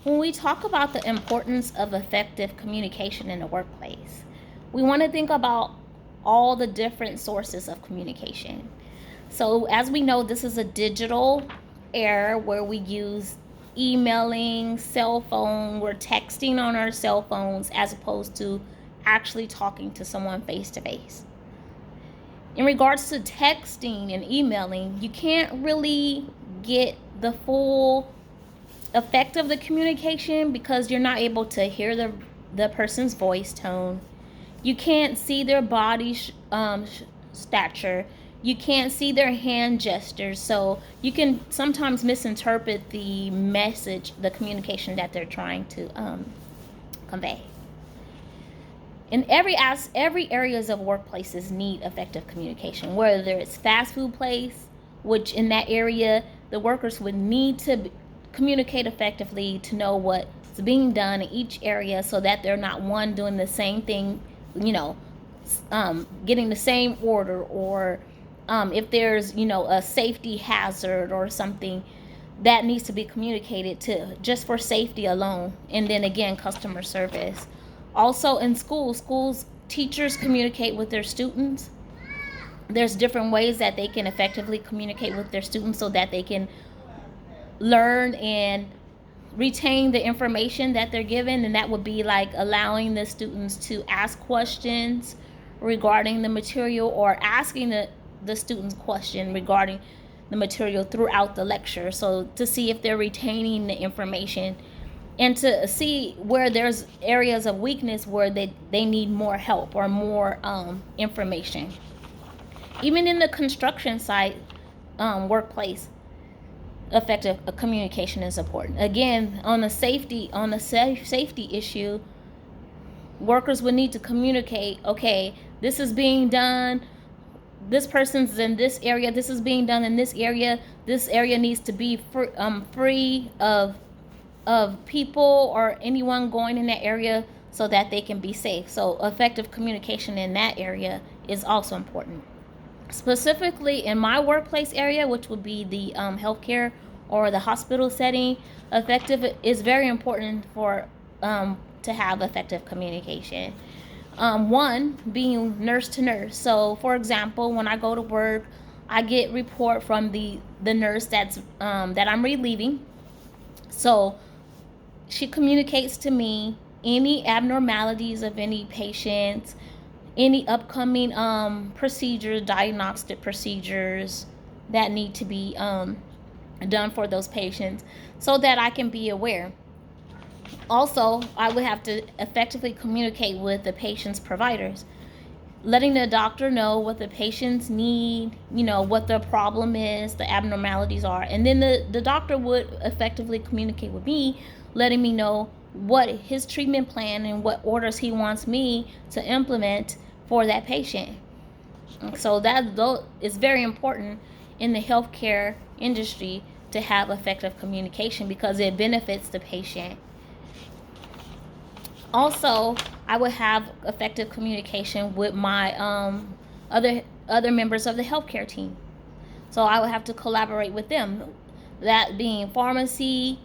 When we talk about the importance of effective communication in the workplace, we want to think about all the different sources of communication. So, as we know, this is a digital era where we use emailing, cell phone, we're texting on our cell phones as opposed to actually talking to someone face to face. In regards to texting and emailing, you can't really get the full effect of the communication because you're not able to hear the person's voice tone. You can't see their body stature. You can't see their hand gestures, so you can sometimes misinterpret the message, the communication that they're trying to convey. In every areas of workplaces need effective communication, whether it's fast food place, which in that area the workers would need to communicate effectively to know what's being done in each area so that they're not one doing the same thing, getting the same order, or if there's a safety hazard or something that needs to be communicated to just for safety alone. And then again, customer service. Also in schools teachers communicate with their students. There's different ways that they can effectively communicate with their students so that they can learn and retain the information that they're given, and that would be like allowing the students to ask questions regarding the material, or asking the students question regarding the material throughout the lecture, so to see if they're retaining the information and to see where there's areas of weakness where they need more help or more information. Even in the construction site workplace, effective communication is important. Again, on a safety issue, workers would need to communicate, okay, this is being done, this person's in this area, this is being done in this area needs to be free of people or anyone going in that area so that they can be safe. So effective communication in that area is also important. Specifically in my workplace area, which would be the healthcare or the hospital setting, effective is very important for to have effective communication. One being nurse to nurse. So for example, when I go to work, I get report from the nurse that I'm relieving. So she communicates to me any abnormalities of any patients, any upcoming procedures, diagnostic procedures that need to be done for those patients, so that I can be aware. Also, I would have to effectively communicate with the patient's providers, letting the doctor know what the patients need, what the problem is, the abnormalities are. And then the doctor would effectively communicate with me, letting me know what his treatment plan and what orders he wants me to implement for that patient. So that is very important in the healthcare industry to have effective communication because it benefits the patient. Also, I would have effective communication with my other members of the healthcare team. So I would have to collaborate with them, that being pharmacy,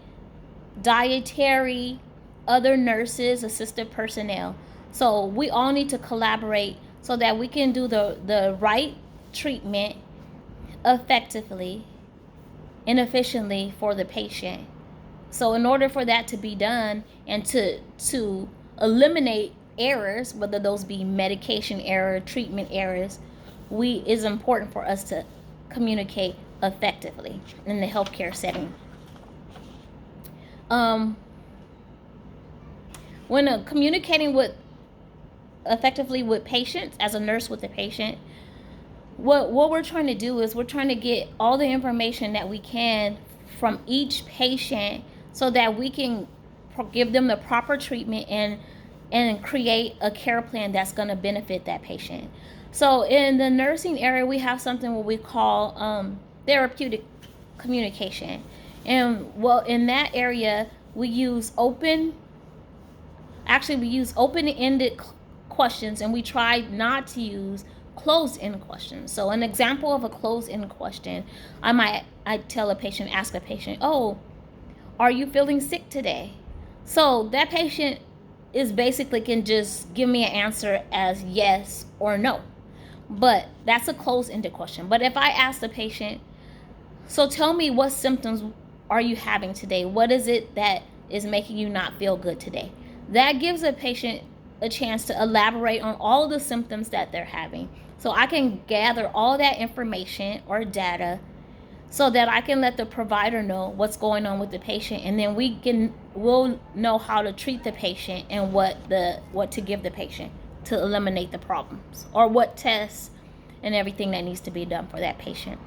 dietary, other nurses, assistant personnel. So we all need to collaborate so that we can do the right treatment effectively and efficiently for the patient. So in order for that to be done and to eliminate errors, whether those be medication error, treatment errors, is important for us to communicate effectively in the healthcare setting. When communicating effectively with patients, as a nurse with a patient, what we're trying to do is we're trying to get all the information that we can from each patient so that we can give them the proper treatment and create a care plan that's going to benefit that patient. So in the nursing area, we have something what we call therapeutic communication. And in that area, we use open-ended questions, and we try not to use closed-end questions. So an example of a closed-end question, I tell a patient, ask a patient, oh, are you feeling sick today? So that patient is basically can just give me an answer as yes or no. But that's a closed-ended question. But if I ask the patient, so tell me, what symptoms are you having today? What is it that is making you not feel good today? That gives a patient a chance to elaborate on all of the symptoms that they're having. So I can gather all that information or data so that I can let the provider know what's going on with the patient, and then we'll know how to treat the patient and what to give the patient to eliminate the problems, or what tests and everything that needs to be done for that patient.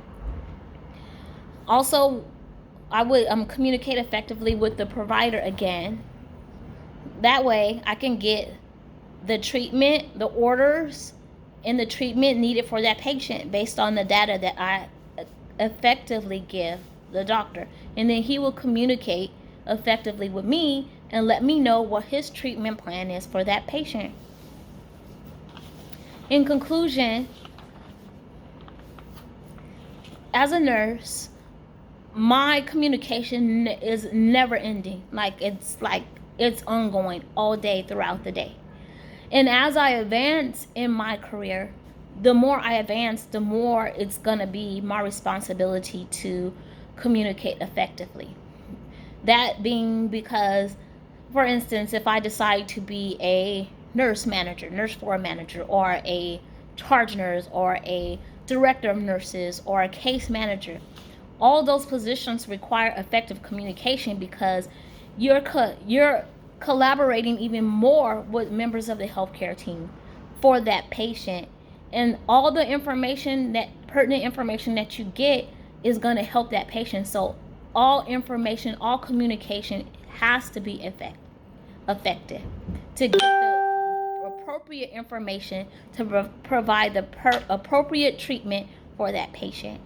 Also, I would communicate effectively with the provider again. That way I can get the treatment, the orders, and the treatment needed for that patient based on the data that I effectively give the doctor. And then he will communicate effectively with me and let me know what his treatment plan is for that patient. In conclusion, as a nurse, my communication is never ending. It's ongoing all day throughout the day. And as I advance in my career, the more I advance, the more it's going to be my responsibility to communicate effectively. That being because, for instance, if I decide to be a nurse manager, nurse floor manager, or a charge nurse, or a director of nurses, or a case manager, all those positions require effective communication, because you're collaborating even more with members of the healthcare team for that patient, and all the information, that pertinent information that you get, is going to help that patient. So all information, all communication has to be effective to get the appropriate information to provide the appropriate treatment for that patient.